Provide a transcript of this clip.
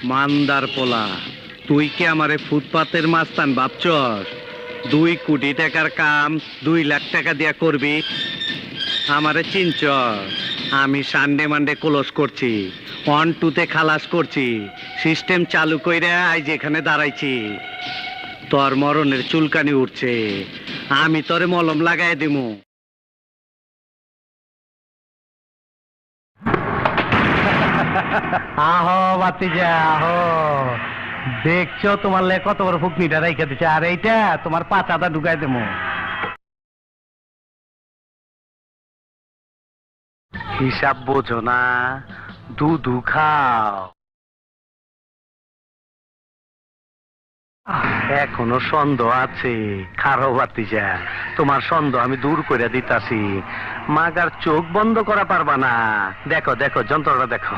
মান্দার পোলা, তুই কি আমারে ফুটপাতের মাস্তান ভাবছস? 2 কোটি টাকার কাম 2 লাখ টাকা দিয়া করবি? আমারে চিনচ? আমি সানডে মানডে ক্লোজ করছি, 1-2 খালাস করছি, সিস্টেম চালু কইরা আজ এখানে দাঁড়াইছি। তোর মরণের চুলকানি উঠছে, আমি তোরে মলম লাগাই দিমু। আহো বাতিজা আহো, দেখছো তোমার লে কত বড় ফুকনিটা রাইখা দিছে, আর এইটা তোমার পাচাটা ঢুকাই দেবো। হিসাব বোঝো না, দুধ খাও। এখনো সন্দেহ আছে, খারো বাতিজা, তোমার সন্দেহ আমি দূর করে দিতাছি। মাগার চোখ বন্ধ করা পারবা না। দেখো দেখো যন্ত্রটা দেখো।